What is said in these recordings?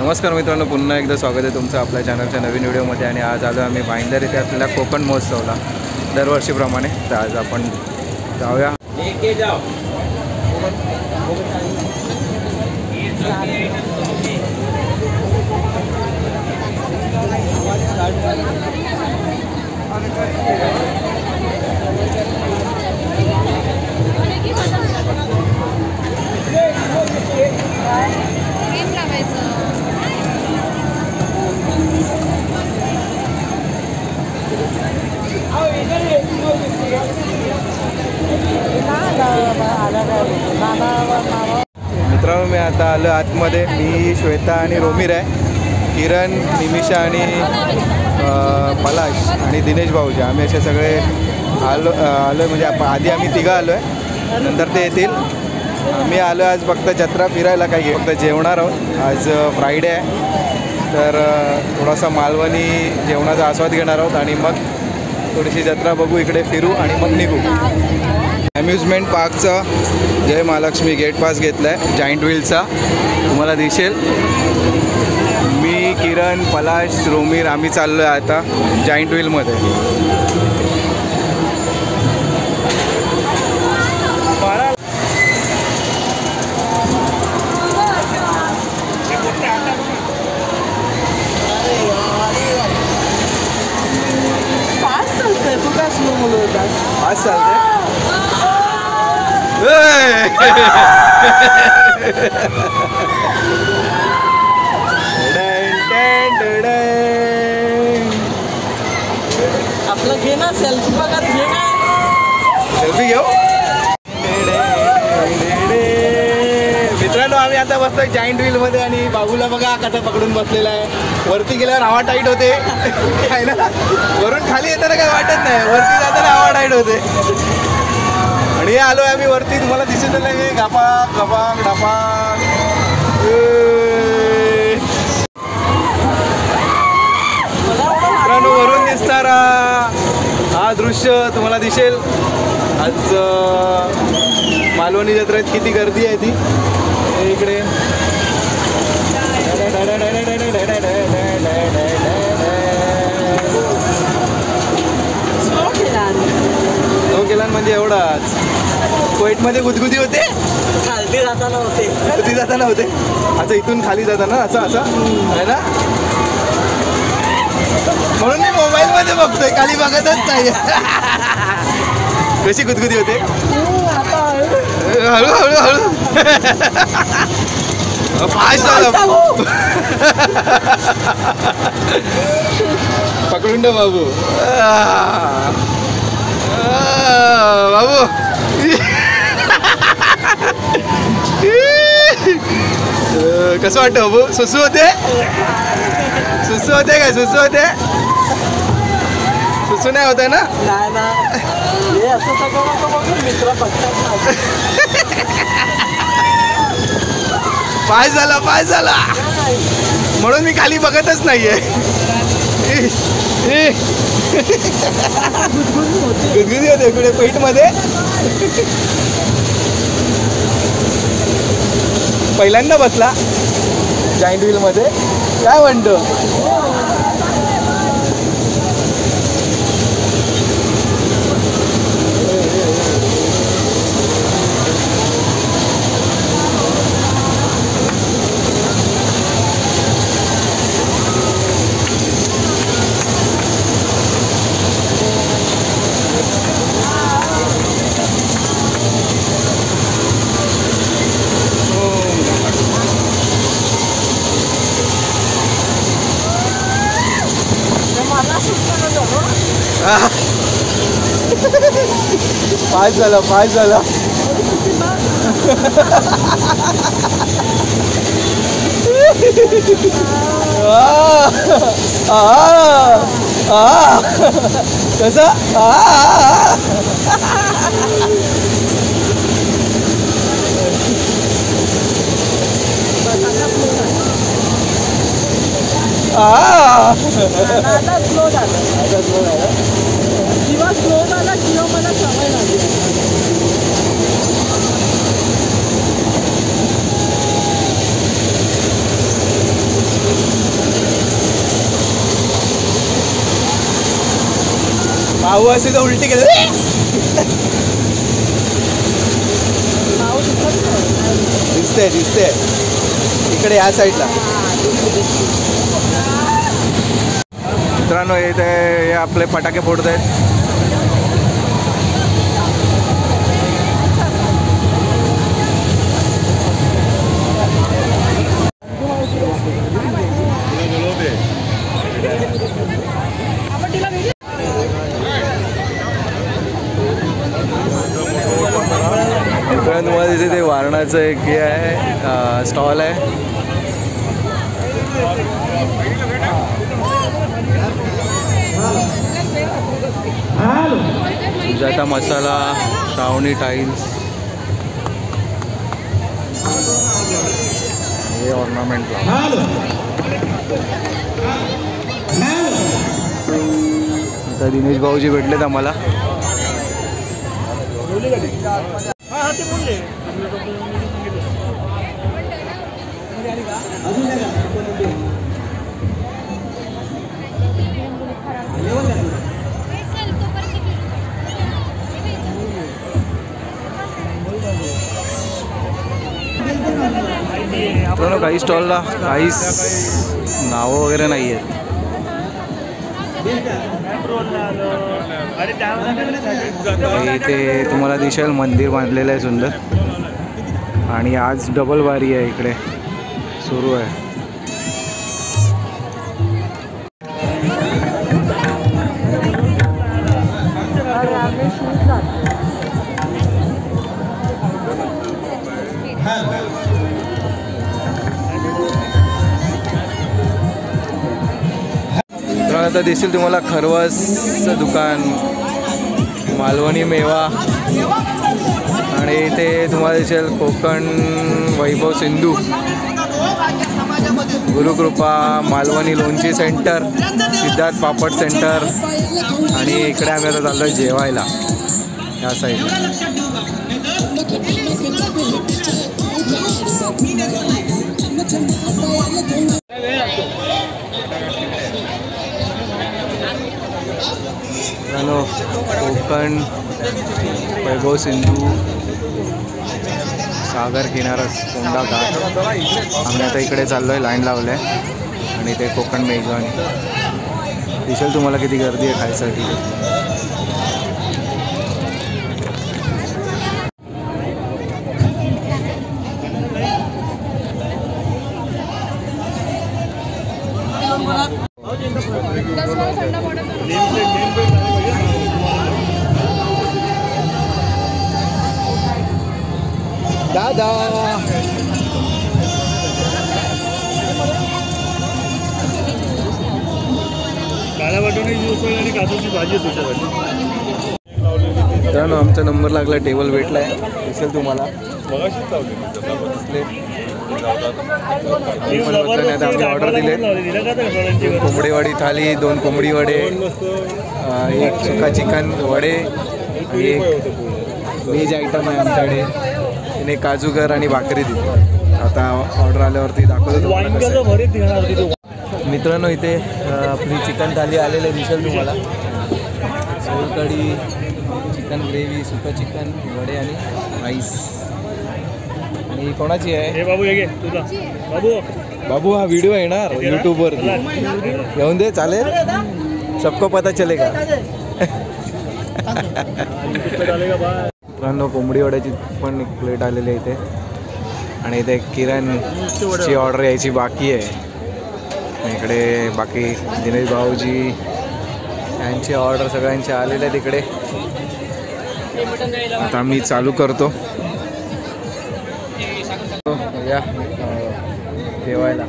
नमस्कार मित्रांनो, पुन्हा एकदा स्वागत आहे तुमचं आपल्या चॅनलच्या नवीन व्हिडिओमध्ये. आणि आज आलो आम्ही भाईंदर इथे असलेल्या कोकण महोत्सवला दरवर्षीप्रमाणे. तर आज आपण जाऊया. मित्रांनो, मी आता आलो आतमध्ये. मी श्वेता आणि रोमिर आहे, किरण, निमिषा आणि पलाश आणि दिनेश भाऊजी. आम्ही असे सगळे आलो म्हणजे आधी आम्ही तिघं आलो आहे, नंतर ते येतील. आम्ही आलो आज फक्त जत्रा फिरायला, काही फक्त जेवणार आहोत. आज फ्रायडे आहे, तर थोडासा मालवणी जेवणाचा आस्वाद घेणार आहोत आणि मग थोडीशी जत्रा बघू, इकडे फिरू आणि मग निघू. अम्युजमेंट पार्कचा जय महालक्ष्मी गेट पास घेतला आहे, जायंट व्हीलचा. तुम्हाला दिसेल. मी, किरण, पलाश, रोमीर आम्ही चाललो आहे आता जायंट व्हीलमध्ये. आज चालते आपलं घे ना सेल्फी, बघा घे ना सेल्फी घेऊ. मित्रांनो, आम्ही आता बसतोय जायंट व्हीलमध्ये आणि बाबूला बघा कसा पकडून बसलेला आहे. वरती गेल्यावर हवा टाईट होते आहे ना, वरून खाली येताना काही वाटत नाही, वरती जाताना हवा टाईट होते. आणि हे आलो आहे आम्ही वरती, तुम्हाला दिसत आहे गपाक गपाक ढपाक. मित्रांनो, वरून दिसणारा हा दृश्य तुम्हाला दिसेल. आज मालवणी जत्रेत किती गर्दी आहे ती इकडे. केला म्हणजे एवढाच. कोयटमध्ये गुदगुदी होते, खालती जाताना होते, खाली जाताना होते. असं इथून खाली जाताना असं असं आहे ना, म्हणून मी मोबाईलमध्ये बघतोय, खाली बघतच नाही. कशी गुदगुदी होते. हळू हळू हळू फास्ट झालं. पकडून ठेव बाबू. बाबू कसं वाटतं बाबू. सुसू होते, सुसू होते काय, सुसू होते. सुसू नाही होत आहे ना. पाय झाला, पाय झाला, म्हणून मी खाली बघतच नाहीये. गुदगुदी होते इकडे पेटमध्ये. पहिल्यांदा बसला जायंट व्हीलमध्ये, काय म्हणतो. पास झाला, पास झाला. कसा स्लो झालं. किंवा स्लो झाला किंवा मला सवय लागली. भाऊ असे तर उलटी केलं नाव दिसत नाही. दिसते दिसते इकडे या साईडला. मित्रांनो इथे हे आपले फटाके फोडत आहेत. तुम्हाला तिथे ते वारणाचं एक हे आहे स्टॉल आहे. सुजाता मसाला, श्रावणी टाईल्स, हे ऑर्नामेंट आता दिनेश भाऊजी भेटलेत आम्हाला. काही स्टॉलला काहीच नावं वगैरे नाही आहेत. इथे तुम्हाला दिसेल मंदिर बांधलेलं आहे सुंदर. आणि आज डबल वारी आहे इकडे सुरू आहे. आता दिसेल तुम्हाला खरवसचं दुकान, मालवणी मेवा, आणि इथे तुम्हाला दिसेल कोकण वैभव सिंधू, गुरुकृपा, मालवणी लोणची सेंटर, सिद्धार्थ पापड सेंटर. आणि इकडे आम्ही आता चाललो जेवायला या साईडला. कोकण वैभव सिंधू, सागर किनारा, कोंडा घाट. आम्ही आता इकडे चाललो आहे, लाईन लावलं आहे. आणि ते कोकण मेजवानी दिसेल तुम्हाला किती गर्दी आहे खायसाठी. दादा काळ्या वाटणे यूज होईल आणि काजूची भाजी आहे तुझ्यासाठी. मित्रांनो आमचा नंबर लागला, टेबल भेटला आहे, दिसेल तुम्हाला. आम्ही ऑर्डर दिले. 2 कोंबडीवाडी थाली, 2 कोंबडी वडे, 1 सुका चिकन वडे, आणि 1 व्हेज आयटम आहे आमच्याकडे. तिने काजूगर आणि भाकरी दिली. आता ऑर्डर आल्यावरती दाखवतो. मित्रांनो इथे आपली चिकन थाली आलेली दिसेल तुम्हाला. सोलकढी, चिकन ग्रेव्ही, सुकं चिकन, वडे आणि राईस. आणि कोणाची आहे? हे बाबू हे तुझा बाबू. बाबू हा व्हिडिओ येणार यूट्यूबवरती, येऊन दे, चालेल. सबको पता चलेगा. मित्रांनो कोंबडी वड्याची पण एक प्लेट आलेली आहे इथे. आणि इथे किरणची ऑर्डर यायची बाकी आहे. इकडे बाकी दिनेश भाऊजी यांची ऑर्डर सगळ्यांची आलेले आहे तिकडे. आता मी चालू करतो या जेवायला.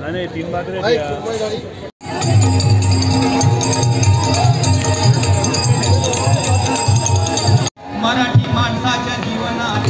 नाही 3 भाकरी. मराठी माणसाच्या जीवनात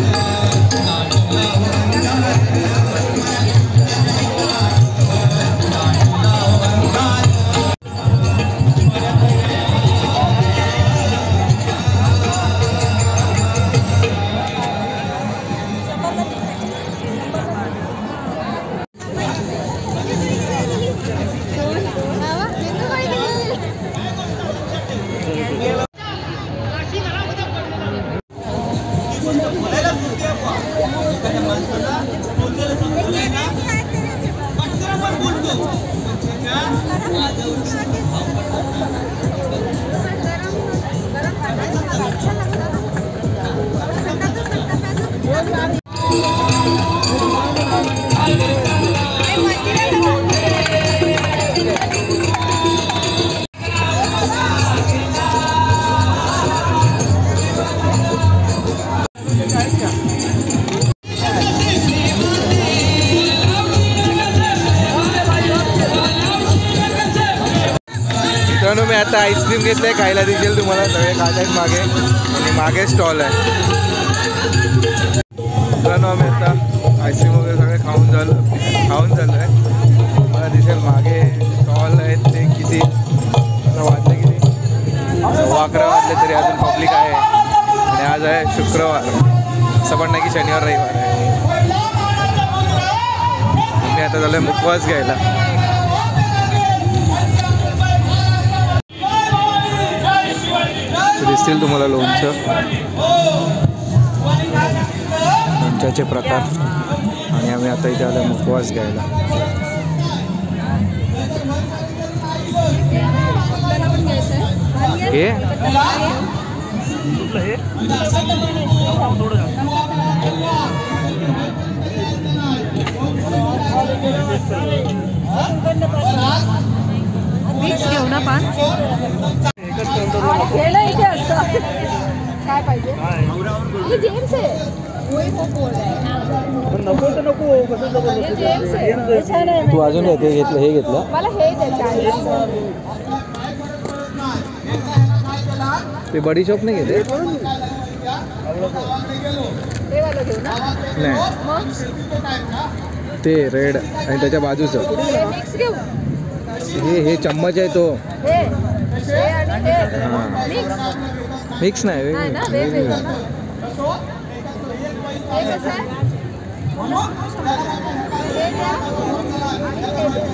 आता आईस्क्रीम घेतलंय खायला दिसेल तुम्हाला. सगळे खात आहेत मागे आणि मागे स्टॉल आहे. मित्रांनो आम्ही आता आईस्क्रीम वगैरे सगळे खाऊन झालो आहे. मला दिसेल मागे स्टॉल आहेत ते किती. आता वाजले किती 11 वाजले तरी अजून पब्लिक आहे. आणि आज आहे शुक्रवार, असं पण नाही की शनिवार रविवार आहे. मी आता झालं मुखवास घ्यायला. दिसतील तुम्हाला लोणच्याचे प्रकार. आणि आम्ही आता इथे आलो मुखवास घ्यायला. हे मिक्स घेऊ ना पान. खेळलं इथे असतं. काय पाहिजे हे जेम्स आहे. नको तर नको कसं हे जेम्स आहे. हे छान आहे. तू अजून हे घेतलं मला हे द्यायचं आहे. ते बडीशॉप नाही घेते. हे वाला घेऊ ना. नाही मग ते रेड आणि त्याच्या बाजूचं हे मिक्स घेऊ. हे चम्मच आहे तो. हे आणि हे हां मिक्स मिक्स नाही नाही ना. वेगवेगळं ना. हे कसं आहे. हे द्या आणि हे द्या.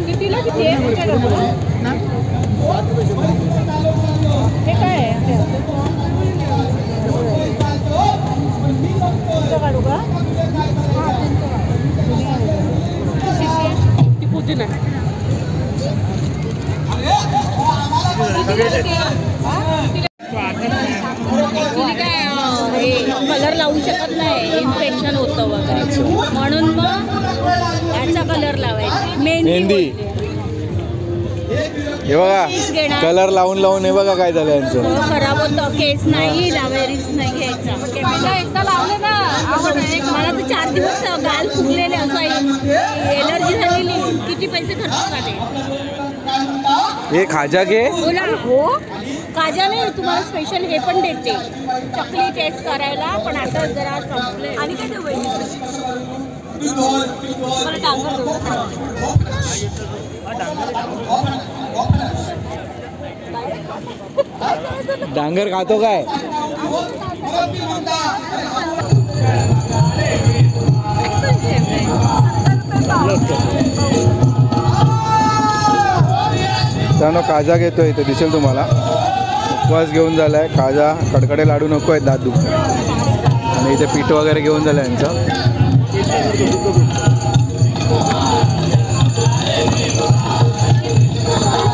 कितीला किती आहे. हे काय आहे. काढू का. ती पुदिना ॲक्च्युली काय हे कलर लावू शकत नाही, इन्फेक्शन होतं वगैरे, म्हणून मग याचा कलर लावायचा. मेहंदी. हे बघा कलर लावून हे बघा काय झालं यांचं. खराब होतं. केस नाही लावेरीच नाही घ्यायचा. एकदा लावले ना. मला तर 4 दिवस गाल फुगलेले, असं एलर्जी झालेली. किती पैसे खर्च झाले. हे खाजा घे. बोला. हो काजा नाही, तुम्हाला स्पेशल हे पण देते चकली टेस्ट करायला. पण आता जरा संपले. आणि काय देऊ मला डांगर देऊ. डांगर खातो काय. त्यानं काजा घेतोय इथे दिसेल तुम्हाला. उपवास घेऊन झालाय. काजा कडकडे लाडू नको आहेत दात दुखतात. आणि इथे पीठ वगैरे घेऊन झालं यांचं.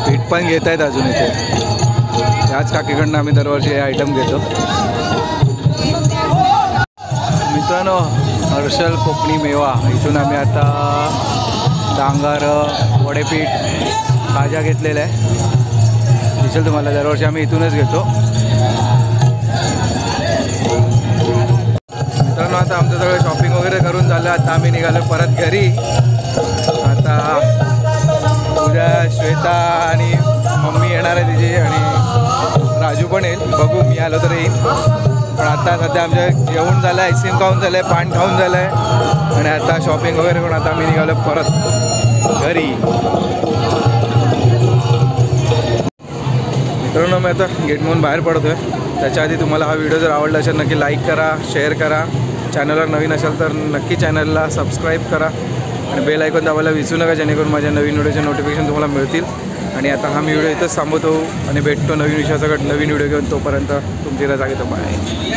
पीठ पण घेत आहेत अजून इथे. याच काकीकडनं आम्ही दरवर्षी हे आयटम घेतो. मित्रांनो हर्षल कोकणी मेवा इथून आम्ही आता डांगर वडेपीठ खाजा घेतलेला आहे. दिसेल तुम्हाला दरवर्षी आम्ही इथूनच घेतो. मित्रांनो आता आमचं सगळं शॉपिंग वगैरे करून झालं. आता आम्ही निघालो परत घरी. आता उद्या श्वेता आणि मम्मी येणार आहे तिची आणि राजू पण येईल. बघू मी आलो तर येईल. पण आता सध्या आमचं जेवण झालं आहे. आईस्क्रीम खाऊन झालं आहे. पान खाऊन झालं आहे. आणि आता शॉपिंग वगैरे करून आता आम्ही निघालो परत घरी. मित्रांनो मी आता गेट म्हणून बाहेर पडतो आहे. त्याच्या आधी तुम्हाला हा व्हिडिओ जर आवडला असेल नक्की लाईक करा, शेअर करा. चॅनलवर नवीन असेल तर नक्की चॅनलला सबस्क्राईब करा आणि बेल आयकॉन दाबायला विसरू नका, जेणेकरून माझ्या नवीन व्हिडिओचे नोटिफिकेशन तुम्हाला मिळतील. आणि आता हा मी व्हिडिओ इथंच थांबवतो आणि भेटतो नवीन विषयासकट नवीन व्हिडिओ घेऊन. तोपर्यंत तुमची रजा घेतो. बाय.